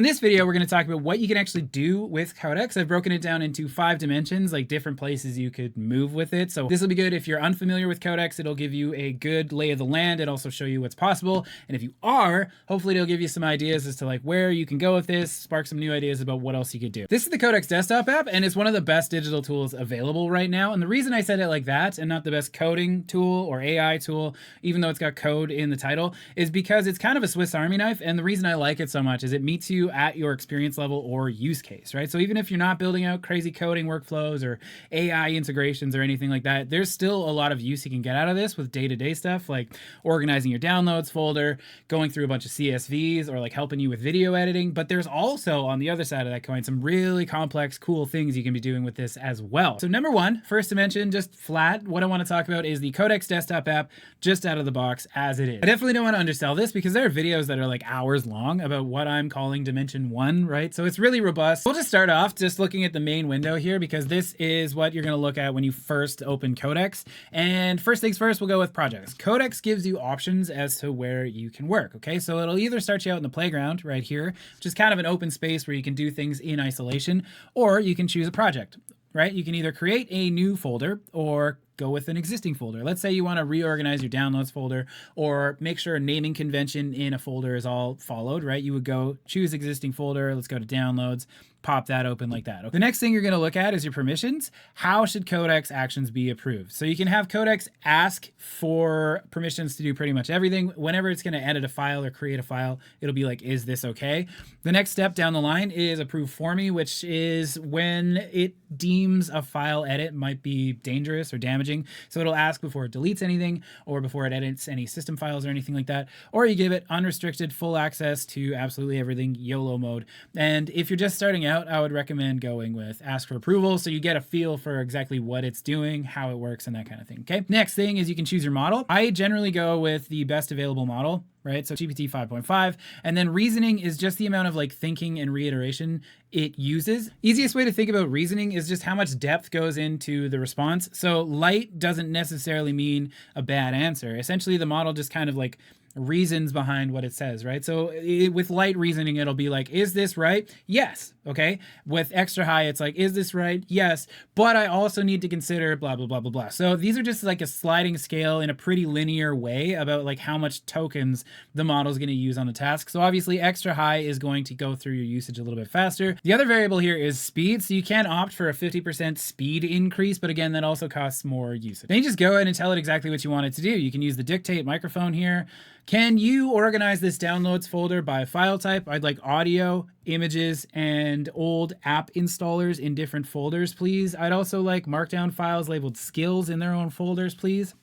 In this video, we're going to talk about what you can actually do with Codex. I've broken it down into 5 dimensions, like different places you could move with it. So this will be good if you're unfamiliar with Codex. It'll give you a good lay of the land and also show you what's possible. And if you are, hopefully it'll give you some ideas as to like where you can go with this, spark some new ideas about what else you could do. This is the Codex desktop app, and it's one of the best digital tools available right now. And the reason I said it like that and not the best coding tool or AI tool, even though it's got code in the title, is because it's kind of a Swiss Army knife. And the reason I like it so much is it meets you at your experience level or use case, right? So even if you're not building out crazy coding workflows or AI integrations or anything like that, there's still a lot of use you can get out of this with day-to-day stuff like organizing your downloads folder, going through a bunch of CSVs, or like helping you with video editing. But there's also, on the other side of that coin, some really complex, cool things you can be doing with this as well. So number one, first dimension, just flat, what I want to talk about is the Codex desktop app just out of the box as it is. I definitely don't want to undersell this because there are videos that are like hours long about what I'm calling dimension 1, right? So it's really robust. We'll just start off just looking at the main window here because this is what you're going to look at when you first open Codex. And first things first, we'll go with projects. Codex gives you options as to where you can work, okay? So it'll either start you out in the playground right here, which is kind of an open space where you can do things in isolation, or you can choose a project, right? You can either create a new folder or go with an existing folder. Let's say you want to reorganize your downloads folder or make sure a naming convention in a folder is all followed, right? You would go choose existing folder. Let's go to downloads, pop that open like that. The next thing you're going to look at is your permissions. How should Codex actions be approved? So you can have Codex ask for permissions to do pretty much everything. Whenever it's going to edit a file or create a file, it'll be like, is this okay? The next step down the line is approve for me, which is when it deems a file edit might be dangerous or damaging. So it'll ask before it deletes anything or before it edits any system files or anything like that. Or you give it unrestricted full access to absolutely everything, YOLO mode. And if you're just starting out, I would recommend going with ask for approval so you get a feel for exactly what it's doing, how it works, and that kind of thing, okay? Next thing is you can choose your model. I generally go with the best available model, right? So GPT 5.5. And then reasoning is just the amount of like thinking and reiteration it uses. Easiest way to think about reasoning is just how much depth goes into the response. So light doesn't necessarily mean a bad answer. Essentially, the model just kind of like reasons behind what it says, right? So with light reasoning, it'll be like, is this right? Yes. Okay. With extra high, it's like, is this right? Yes. But I also need to consider blah, blah, blah, blah, blah. So these are just like a sliding scale in a pretty linear way about like how much tokens the model is going to use on the task. So obviously extra high is going to go through your usage a little bit faster. The other variable here is speed. So you can opt for a 50% speed increase, but again, that also costs more usage. Then you just go ahead and tell it exactly what you want it to do. You can use the dictate microphone here. Can you organize this downloads folder by file type? I'd like audio, images, and old app installers in different folders, please. I'd also like markdown files labeled skills in their own folders, please.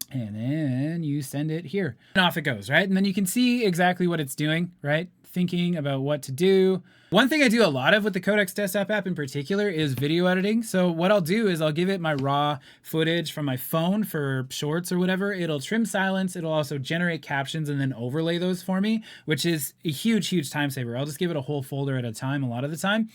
And then you send it here. And off it goes, right? And then you can see exactly what it's doing, right? Thinking about what to do. One thing I do a lot of with the Codex desktop app in particular is video editing. So what I'll do is I'll give it my raw footage from my phone for shorts or whatever. It'll trim silence. It'll also generate captions and then overlay those for me, which is a huge, huge time saver. I'll just give it a whole folder at a time a lot of the time.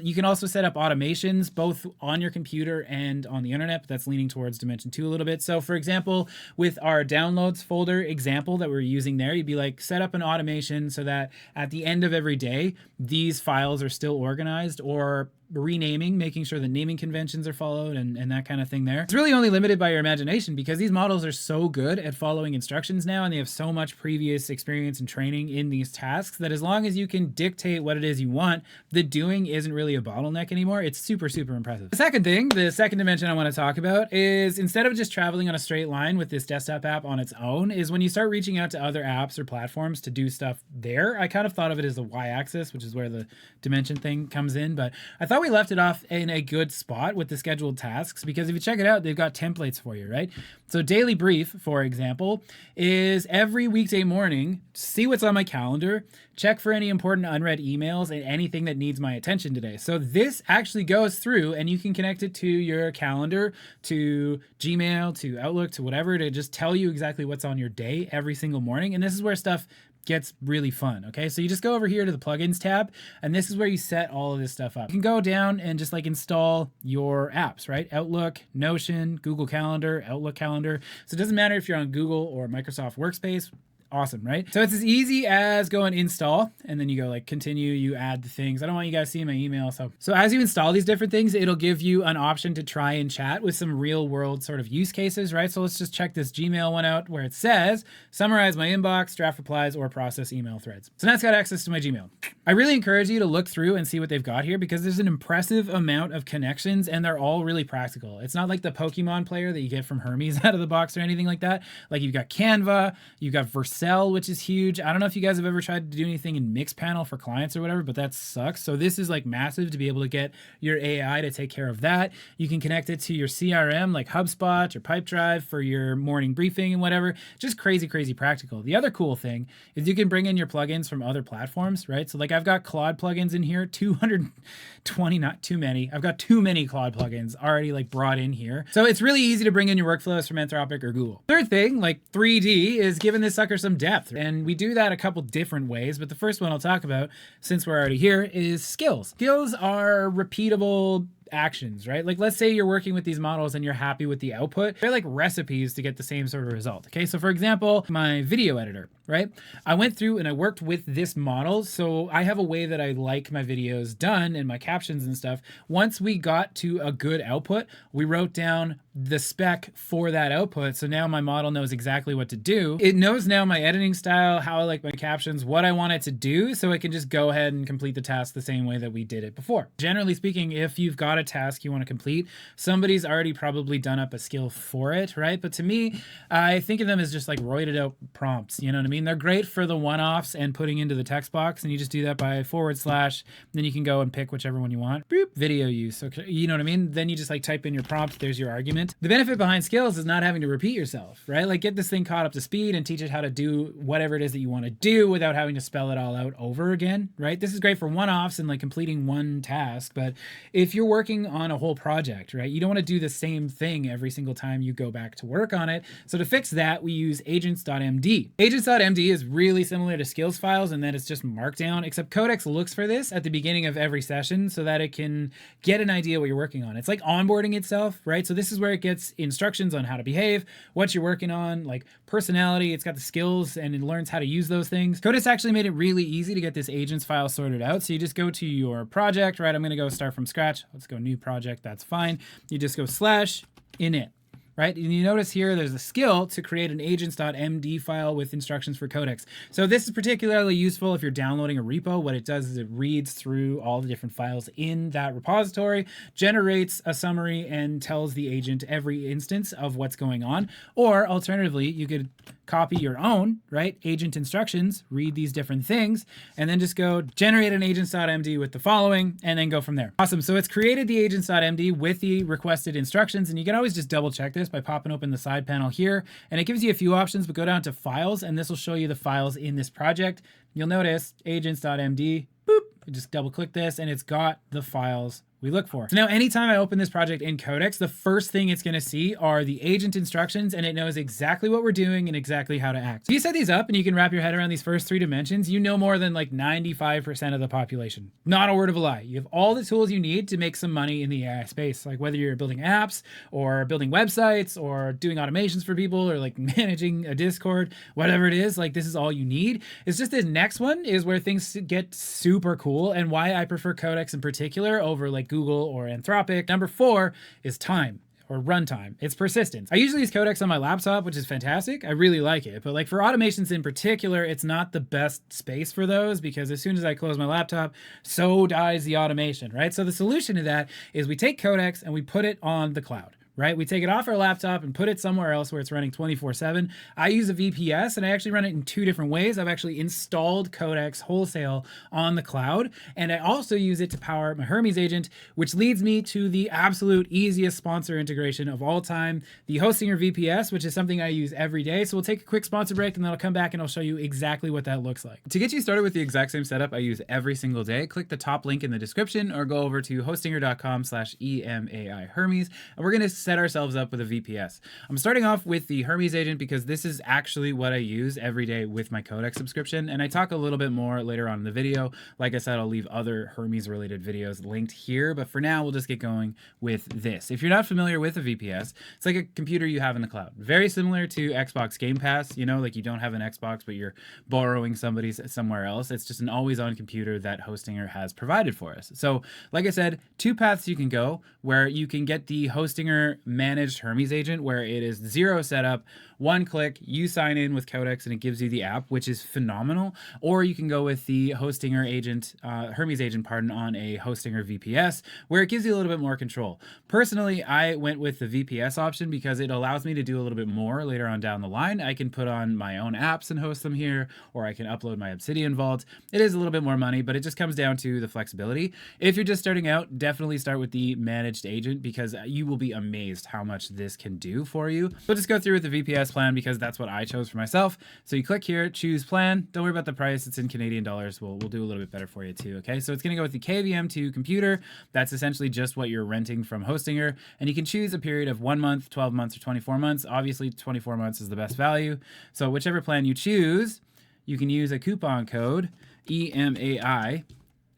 You can also set up automations both on your computer and on the internet, but that's leaning towards Dimension 2 a little bit. So for example, with our downloads folder example that we're using there, you'd be like, set up an automation so that at the end of every day, these files are still organized, or renaming, making sure the naming conventions are followed and that kind of thing there. It's really only limited by your imagination because these models are so good at following instructions now, and they have so much previous experience and training in these tasks that as long as you can dictate what it is you want, the doing isn't really a bottleneck anymore. It's super, super impressive. The second thing, the second dimension I want to talk about is instead of just traveling on a straight line with this desktop app on its own, is when you start reaching out to other apps or platforms to do stuff there. I kind of thought of it as the y-axis, which is where the dimension thing comes in, but I thought we left it off in a good spot with the scheduled tasks because if you check it out, they've got templates for you, right? So daily brief, for example, is every weekday morning, see what's on my calendar, check for any important unread emails and anything that needs my attention today. So this actually goes through and you can connect it to your calendar, to Gmail, to Outlook, to whatever, to just tell you exactly what's on your day every single morning. And this is where stuff gets really fun. Okay, so you just go over here to the plugins tab, and this is where you set all of this stuff up. You can go down and just like install your apps, right? Outlook, Notion, Google Calendar, Outlook Calendar. So it doesn't matter if you're on Google or Microsoft Workspace. awesome, right? So it's as easy as go and install, and then you go like continue, you add the things. I don't want you guys seeing my email. So as you install these different things, it'll give you an option to try and chat with some real world sort of use cases, right? So let's just check this Gmail one out where it says, summarize my inbox, draft replies, or process email threads. So now it's got access to my Gmail. I really encourage you to look through and see what they've got here because there's an impressive amount of connections and they're all really practical. It's not like the Pokemon player that you get from Hermes out of the box or anything like that. Like you've got Canva, you've got Vercel, which is huge. I don't know if you guys have ever tried to do anything in Mixpanel for clients or whatever, but that sucks. So this is like massive to be able to get your AI to take care of that. You can connect it to your CRM like HubSpot or Pipedrive for your morning briefing and whatever. Just crazy, crazy practical. The other cool thing is you can bring in your plugins from other platforms, right? So like I've got Claude plugins in here, 220, not too many. I've got too many Claude plugins already like brought in here. So it's really easy to bring in your workflows from Anthropic or Google. Third thing, like 3D, is giving this sucker some depth. And we do that a couple different ways, but the first one I'll talk about, since we're already here, is skills. Skills are repeatable actions, right? Like let's say you're working with these models and you're happy with the output. They're like recipes to get the same sort of result. Okay, so for example, my video editor, right? I went through and I worked with this model. So I have a way that I like my videos done and my captions and stuff. Once we got to a good output, we wrote down the spec for that output. So now my model knows exactly what to do. It knows now my editing style, how I like my captions, what I want it to do. So it can just go ahead and complete the task the same way that we did it before. Generally speaking, if you've got a task you want to complete, somebody's already probably done up a skill for it, right? But to me, I think of them as just like roided out prompts. You know what I mean? They're great for the one-offs and putting into the text box, and you just do that by /, then you can go and pick whichever one you want. Boop, video use. Okay, you know what I mean? Then you just like type in your prompt, there's your argument. The benefit behind skills is not having to repeat yourself, right? Like get this thing caught up to speed and teach it how to do whatever it is that you want to do without having to spell it all out over again, right? This is great for one-offs and like completing one task, but if you're working on a whole project, right, you don't want to do the same thing every single time you go back to work on it. So to fix that, we use agents.md. Agents.md is really similar to skills files in that it's just Markdown, except Codex looks for this at the beginning of every session so that it can get an idea what you're working on. It's like onboarding itself, right? So this is where it gets instructions on how to behave, what you're working on, like personality. It's got the skills and it learns how to use those things. Codex actually made it really easy to get this agents file sorted out. So you just go to your project, right? I'm going to go start from scratch. Let's go new project. That's fine. You just go /init. Right? And you notice here there's a skill to create an agents.md file with instructions for Codex. So this is particularly useful if you're downloading a repo. What it does is it reads through all the different files in that repository, generates a summary, and tells the agent every instance of what's going on. Or alternatively, you could copy your own, right? Agent instructions, read these different things, and then just go generate an agents.md with the following, and then go from there. Awesome. So it's created the agents.md with the requested instructions, and you can always just double check this by popping open the side panel here, and it gives you a few options, but go down to files, and this will show you the files in this project. You'll notice agents.md, boop, you just double click this, and it's got the files we look for. So now anytime I open this project in Codex, the first thing it's going to see are the agent instructions, and it knows exactly what we're doing and exactly how to act. So you set these up and you can wrap your head around these first 3 dimensions. You know more than like 95% of the population. Not a word of a lie. You have all the tools you need to make some money in the AI space. Like whether you're building apps or building websites or doing automations for people or like managing a Discord, whatever it is, like this is all you need. It's just this next one is where things get super cool and why I prefer Codex in particular over like Google or Anthropic. Number 4 is time. Or runtime. It's persistence. I usually use Codex on my laptop, which is fantastic. I really like it. But like for automations in particular, it's not the best space for those because as soon as I close my laptop, so dies the automation, right? So the solution to that is we take Codex and we put it on the cloud. Right? We take it off our laptop and put it somewhere else where it's running 24/7. I use a VPS and I actually run it in 2 different ways. I've actually installed Codex wholesale on the cloud, and I also use it to power my Hermes agent, which leads me to the absolute easiest sponsor integration of all time, the Hostinger VPS, which is something I use every day. So we'll take a quick sponsor break and then I'll come back and I'll show you exactly what that looks like. To get you started with the exact same setup I use every single day, click the top link in the description or go over to hostinger.com/EMAI Hermes, and we're going to set ourselves up with a VPS. I'm starting off with the Hermes agent because this is actually what I use every day with my Codex subscription, and I talk a little bit more later on in the video. Like I said, I'll leave other Hermes related videos linked here, but for now we'll just get going with this. If you're not familiar with a VPS, it's like a computer you have in the cloud. Very similar to Xbox Game Pass, you know, like you don't have an Xbox but you're borrowing somebody's somewhere else. It's just an always-on computer that Hostinger has provided for us. So like I said, two paths you can go, where you can get the Hostinger managed Hermes agent, where it is zero setup, one click, you sign in with Codex and it gives you the app, which is phenomenal. Or you can go with the Hostinger agent, Hermes agent, pardon, on a Hostinger VPS, where it gives you a little bit more control. Personally, I went with the VPS option because it allows me to do a little bit more later on down the line. I can put on my own apps and host them here, or I can upload my Obsidian vault. It is a little bit more money, but it just comes down to the flexibility. If you're just starting out, definitely start with the managed agent because you will be amazed how much this can do for you. We'll just go through with the VPS plan because that's what I chose for myself. So you click here, choose plan. Don't worry about the price. It's in Canadian dollars. We'll do a little bit better for you too. Okay. So it's going to go with the KVM to computer. That's essentially just what you're renting from Hostinger. And you can choose a period of 1 month, 12 months, or 24 months. Obviously 24 months is the best value. So whichever plan you choose, you can use a coupon code EMAI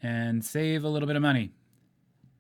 and save a little bit of money.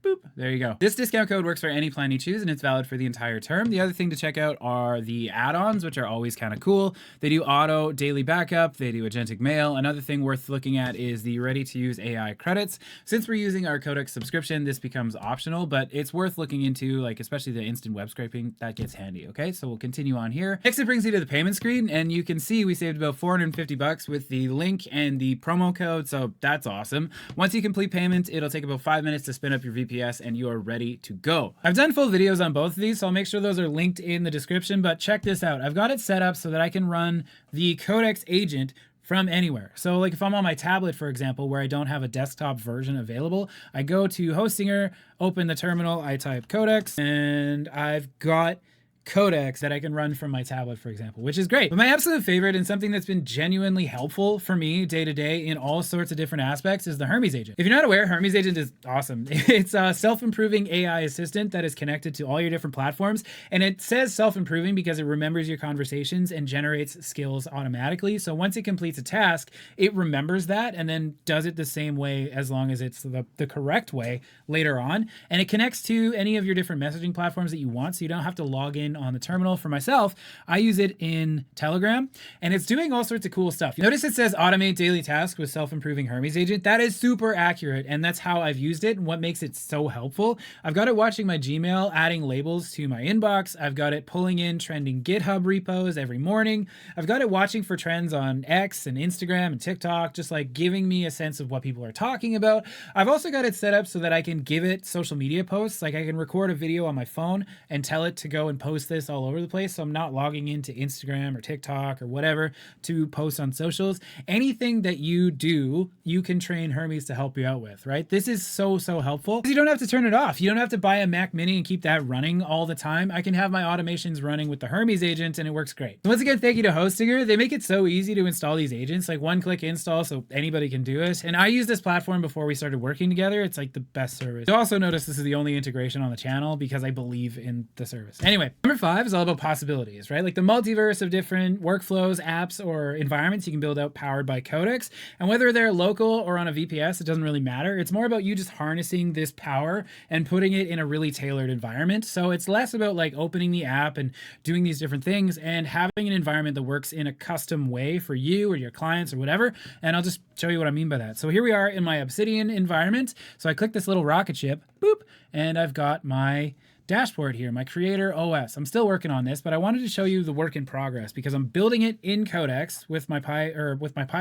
Boop, there you go. This discount code works for any plan you choose and it's valid for the entire term. The other thing to check out are the add-ons, which are always kind of cool. They do auto daily backup, they do agentic mail. Another thing worth looking at is the ready-to-use AI credits. Since we're using our Codex subscription, this becomes optional, but it's worth looking into, like especially the instant web scraping, that gets handy, okay? So we'll continue on here. Next, it brings you to the payment screen, and you can see we saved about 450 bucks with the link and the promo code, so that's awesome. Once you complete payment, it'll take about 5 minutes to spin up your VPS and you are ready to go. I've done full videos on both of these, so I'll make sure those are linked in the description, but check this out. I've got it set up so that I can run the Codex agent from anywhere. So like if I'm on my tablet, for example, where I don't have a desktop version available, I go to Hostinger, open the terminal, I type Codex, and I've got Codex that I can run from my tablet, for example, which is great. But my absolute favorite and something that's been genuinely helpful for me day to day in all sorts of different aspects is the Hermes agent. If you're not aware, Hermes agent is awesome. It's a self-improving AI assistant that is connected to all your different platforms. And it says self-improving because it remembers your conversations and generates skills automatically. So once it completes a task, it remembers that and then does it the same way as long as it's the correct way later on. And it connects to any of your different messaging platforms that you want, so you don't have to log in on the terminal. For myself, I use it in Telegram, and it's doing all sorts of cool stuff. Notice it says automate daily tasks with self-improving Hermes agent. That is super accurate, and that's how I've used it and what makes it so helpful. I've got it watching my Gmail, adding labels to my inbox. I've got it pulling in trending GitHub repos every morning. I've got it watching for trends on X and Instagram and TikTok, just like giving me a sense of what people are talking about. I've also got it set up so that I can give it social media posts. Like I can record a video on my phone and tell it to go and post this all over the place, so I'm not logging into Instagram or TikTok or whatever to post on socials. Anything that you do, you can train Hermes to help you out with, right? This is so helpful. You don't have to turn it off. You don't have to buy a Mac Mini and keep that running all the time. I can have my automations running with the Hermes agent and it works great. Once again, thank you to Hostinger. They make it so easy to install these agents, like one-click install, so anybody can do it. And I used this platform before we started working together. It's like the best service. You'll also notice this is the only integration on the channel because I believe in the service. Anyway, number 5 is all about possibilities, right? Like the multiverse of different workflows, apps, or environments you can build out powered by Codex. And whether they're local or on a VPS, it doesn't really matter. It's more about you just harnessing this power and putting it in a really tailored environment. So it's less about like opening the app and doing these different things and having an environment that works in a custom way for you or your clients or whatever. And I'll just show you what I mean by that. So here we are in my Obsidian environment. So I click this little rocket ship, boop, and I've got my dashboard here, my creator OS. I'm still working on this, but I wanted to show you the work in progress because I'm building it in Codex with my Pi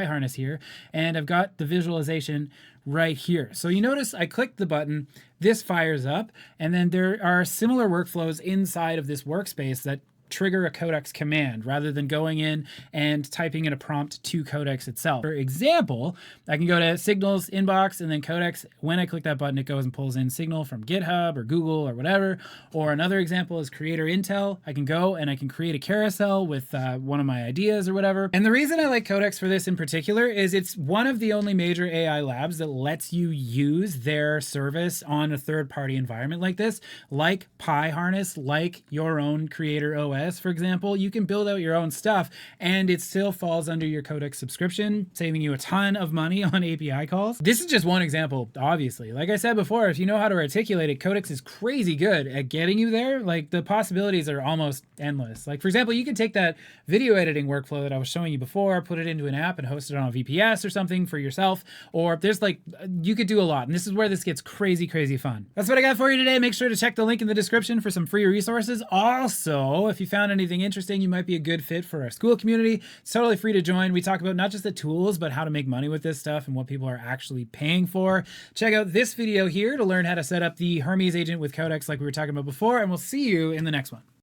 harness here, and I've got the visualization right here. So you notice I clicked the button, this fires up, and then there are similar workflows inside of this workspace that trigger a Codex command rather than going in and typing in a prompt to Codex itself. For example, I can go to Signals inbox and then Codex. When I click that button, it goes and pulls in Signal from GitHub or Google or whatever. Or another example is Creator Intel. I can go and I can create a carousel with one of my ideas or whatever. And the reason I like Codex for this in particular is it's one of the only major AI labs that lets you use their service on a third-party environment like this, like PyHarness, like your own Creator OS. For example, you can build out your own stuff and it still falls under your Codex subscription, saving you a ton of money on API calls. This is just one example, obviously. Like I said before, if you know how to articulate it, Codex is crazy good at getting you there. Like the possibilities are almost endless. Like for example, you can take that video editing workflow that I was showing you before, put it into an app and host it on a VPS or something for yourself, or there's like, you could do a lot. And this is where this gets crazy, crazy fun. That's what I got for you today. Make sure to check the link in the description for some free resources. Also, if you found anything interesting, you might be a good fit for our school community. It's totally free to join. We talk about not just the tools, but how to make money with this stuff and what people are actually paying for. Check out this video here to learn how to set up the Hermes agent with Codex like we were talking about before, and we'll see you in the next one.